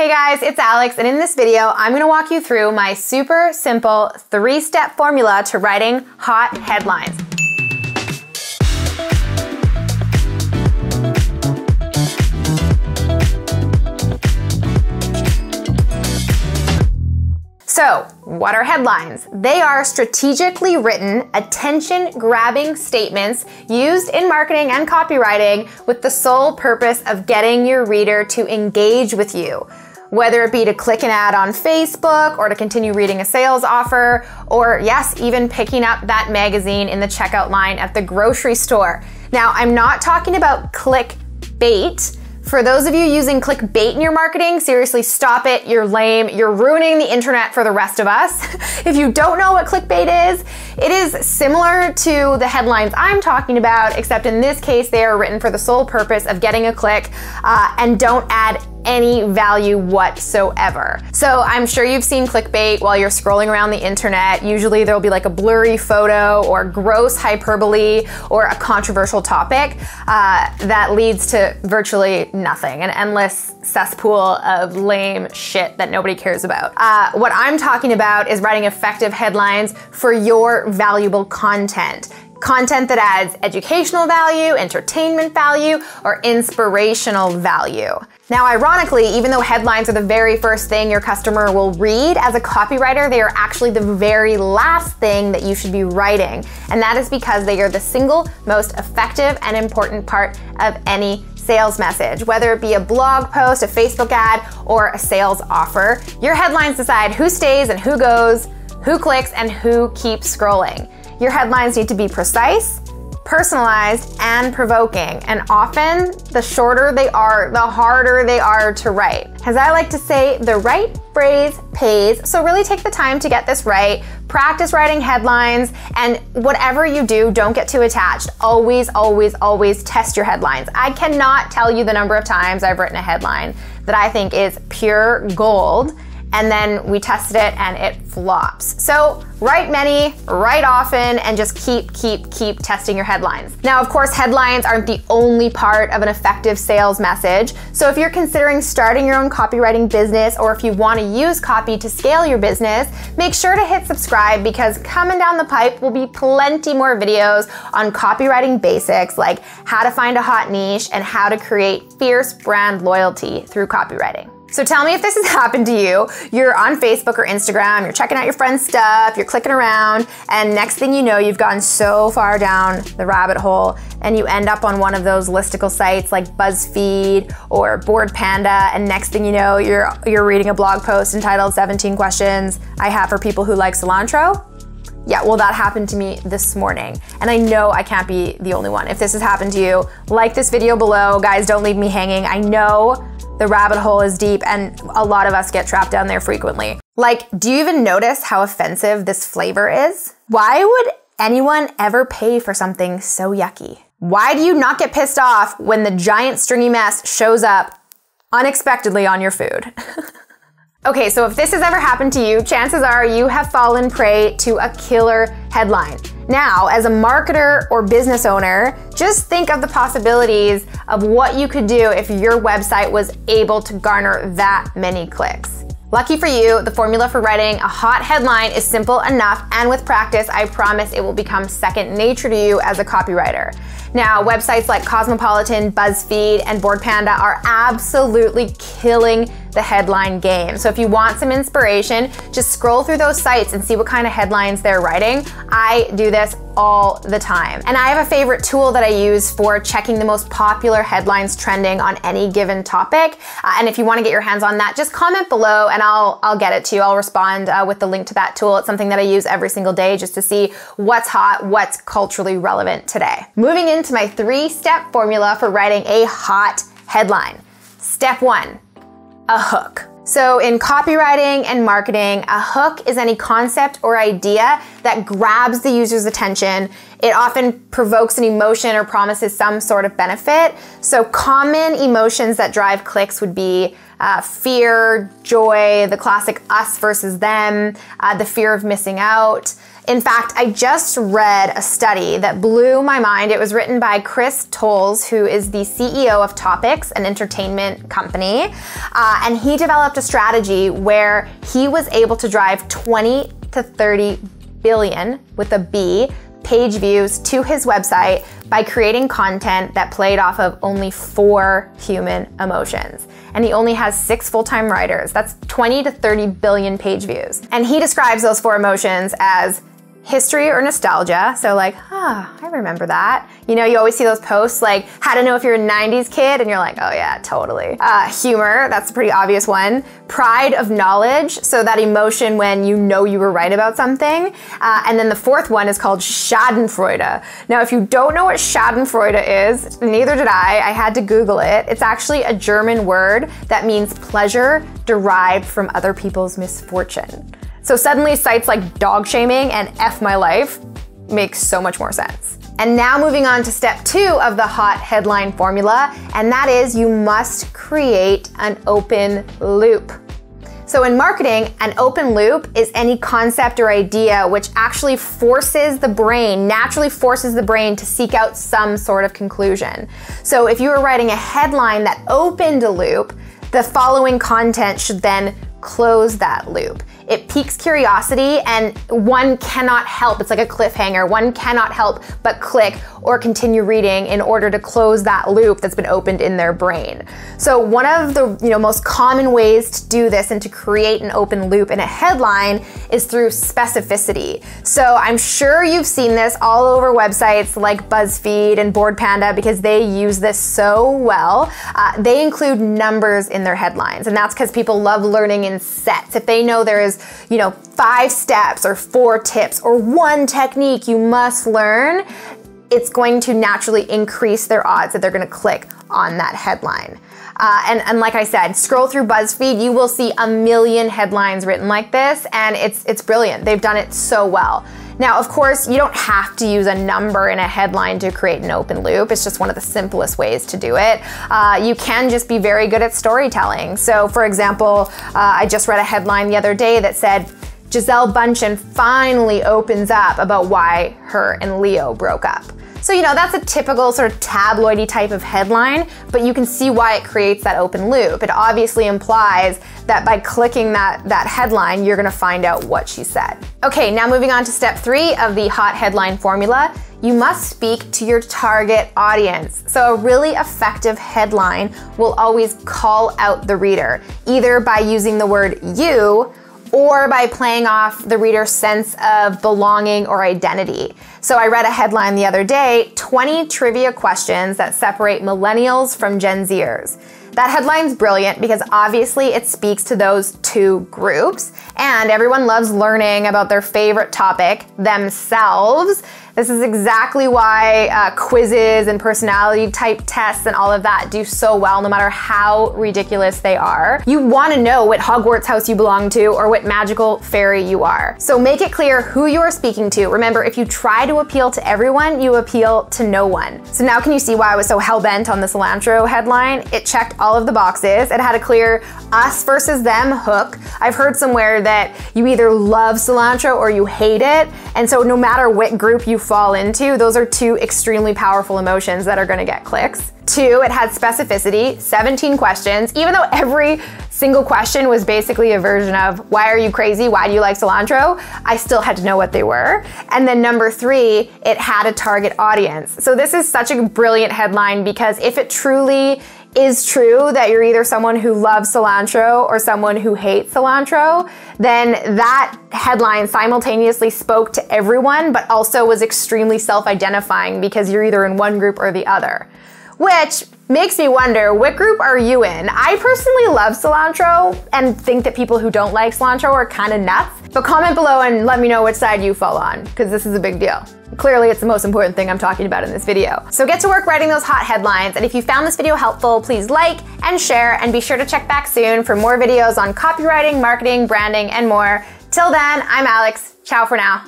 Hey guys, it's Alex, and in this video, I'm gonna walk you through my super simple 3-step formula to writing hot headlines. So, what are headlines? They are strategically written, attention-grabbing statements used in marketing and copywriting with the sole purpose of getting your reader to engage with you. Whether it be to click an ad on Facebook or to continue reading a sales offer, or yes, even picking up that magazine in the checkout line at the grocery store. Now, I'm not talking about clickbait. For those of you using clickbait in your marketing, seriously, stop it. You're lame. You're ruining the internet for the rest of us. If you don't know what clickbait is, it is similar to the headlines I'm talking about, except in this case, they are written for the sole purpose of getting a click and don't add any value whatsoever. So I'm sure you've seen clickbait while you're scrolling around the internet. Usually there'll be like a blurry photo or gross hyperbole or a controversial topic that leads to virtually nothing, an endless cesspool of lame shit that nobody cares about. What I'm talking about is writing effective headlines for your valuable content. Content that adds educational value, entertainment value, or inspirational value. Now, ironically, even though headlines are the very first thing your customer will read, as a copywriter, they are actually the very last thing that you should be writing. And that is because they are the single most effective and important part of any sales message. Whether it be a blog post, a Facebook ad, or a sales offer, your headlines decide who stays and who goes, who clicks, and who keeps scrolling. Your headlines need to be precise, personalized, and provoking. And often, the shorter they are, the harder they are to write. As I like to say, the right phrase pays. So really take the time to get this right. Practice writing headlines, and whatever you do, don't get too attached. Always, always, always test your headlines. I cannot tell you the number of times I've written a headline that I think is pure gold, and then we tested it and it flops. So write many, write often, and just keep testing your headlines. Now, of course, headlines aren't the only part of an effective sales message. So if you're considering starting your own copywriting business, or if you want to use copy to scale your business, make sure to hit subscribe, because coming down the pipe will be plenty more videos on copywriting basics, like how to find a hot niche and how to create fierce brand loyalty through copywriting. So tell me if this has happened to you. You're on Facebook or Instagram, you're checking out your friend's stuff, you're clicking around, and next thing you know, you've gone so far down the rabbit hole and you end up on one of those listicle sites like BuzzFeed or Board Panda, and next thing you know, you're reading a blog post entitled 17 Questions I Have for People Who Like Cilantro. Yeah, well, that happened to me this morning, and I know I can't be the only one. If this has happened to you, like this video below. Guys, don't leave me hanging. I know the rabbit hole is deep, and a lot of us get trapped down there frequently. Like, do you even notice how offensive this flavor is? Why would anyone ever pay for something so yucky? Why do you not get pissed off when the giant stringy mess shows up unexpectedly on your food? Okay, so if this has ever happened to you, chances are you have fallen prey to a killer headline. Now, as a marketer or business owner, just think of the possibilities of what you could do if your website was able to garner that many clicks. Lucky for you, the formula for writing a hot headline is simple enough, and with practice, I promise it will become second nature to you as a copywriter. Now, websites like Cosmopolitan, BuzzFeed, and Board Panda are absolutely killing the headline game. So if you want some inspiration, just scroll through those sites and see what kind of headlines they're writing. I do this all the time. And I have a favorite tool that I use for checking the most popular headlines trending on any given topic. And if you want to get your hands on that, just comment below and I'll get it to you. I'll respond with the link to that tool. It's something that I use every single day just to see what's hot, what's culturally relevant today. Moving into my 3-step formula for writing a hot headline. Step 1. A hook. So in copywriting and marketing, a hook is any concept or idea that grabs the user's attention. It often provokes an emotion or promises some sort of benefit. So common emotions that drive clicks would be fear, joy, the classic us versus them, the fear of missing out. In fact, I just read a study that blew my mind. It was written by Chris Tolles, who is the CEO of Topics, an entertainment company. And he developed a strategy where he was able to drive 20 to 30 billion, with a B, page views to his website by creating content that played off of only 4 human emotions. And he only has 6 full-time writers. That's 20 to 30 billion page views. And he describes those 4 emotions as history or nostalgia. So like, I remember that. You know, you always see those posts like, how to know if you're a 90s kid, and you're like, oh yeah, totally. Humor, that's a pretty obvious one. Pride of knowledge, so that emotion when you know you were right about something. And then the 4th one is called Schadenfreude. Now, if you don't know what Schadenfreude is, neither did I had to Google it. It's actually a German word that means pleasure derived from other people's misfortune. So suddenly sites like dog shaming and F my life makes so much more sense. And now moving on to step 2 of the hot headline formula, and that is you must create an open loop. So in marketing, an open loop is any concept or idea which actually naturally forces the brain to seek out some sort of conclusion. So if you were writing a headline that opened a loop, the following content should then close that loop. It piques curiosity, and one cannot help, it's like a cliffhanger, one cannot help but click or continue reading in order to close that loop that's been opened in their brain. So one of the most common ways to do this and to create an open loop in a headline is through specificity. So I'm sure you've seen this all over websites like BuzzFeed and BoardPanda because they use this so well. They include numbers in their headlines, and that's because people love learning in sets. If they know there is 5 steps or 4 tips or 1 technique you must learn, it's going to naturally increase their odds that they're going to click on that headline. And like I said, scroll through BuzzFeed, you will see a million headlines written like this, and it's brilliant. They've done it so well. Now, of course, you don't have to use a number in a headline to create an open loop. It's just one of the simplest ways to do it. You can just be very good at storytelling. So for example, I just read a headline the other day that said, Gisele Bündchen finally opens up about why her and Leo broke up. So, that's a typical sort of tabloidy type of headline, but you can see why it creates that open loop. It obviously implies that by clicking that headline, you're gonna find out what she said. Okay, now moving on to step 3 of the hot headline formula, you must speak to your target audience. So a really effective headline will always call out the reader, either by using the word you or by playing off the reader's sense of belonging or identity. So I read a headline the other day, 20 trivia questions that separate millennials from Gen Zers. That headline's brilliant because obviously it speaks to those 2 groups, and everyone loves learning about their favorite topic, themselves. This is exactly why quizzes and personality type tests and all of that do so well, no matter how ridiculous they are. You want to know what Hogwarts house you belong to or what magical fairy you are. So make it clear who you are speaking to. Remember, if you try to appeal to everyone, you appeal to no one. So now can you see why I was so hell-bent on the cilantro headline? It checked all of the boxes. It had a clear us versus them hook. I've heard somewhere that you either love cilantro or you hate it. And so no matter what group you fall into, those are 2 extremely powerful emotions that are gonna get clicks. 2, it had specificity, 17 questions. Even though every single question was basically a version of, why are you crazy? Why do you like cilantro? I still had to know what they were. And then number 3, it had a target audience. So this is such a brilliant headline because if it truly is true that you're either someone who loves cilantro or someone who hates cilantro, then that headline simultaneously spoke to everyone, but also was extremely self-identifying because you're either in one group or the other. Which makes me wonder, what group are you in? I personally love cilantro and think that people who don't like cilantro are kind of nuts. But comment below and let me know which side you fall on, because this is a big deal. Clearly, it's the most important thing I'm talking about in this video. So get to work writing those hot headlines, and if you found this video helpful, please like and share, and be sure to check back soon for more videos on copywriting, marketing, branding, and more. Till then, I'm Alex. Ciao for now.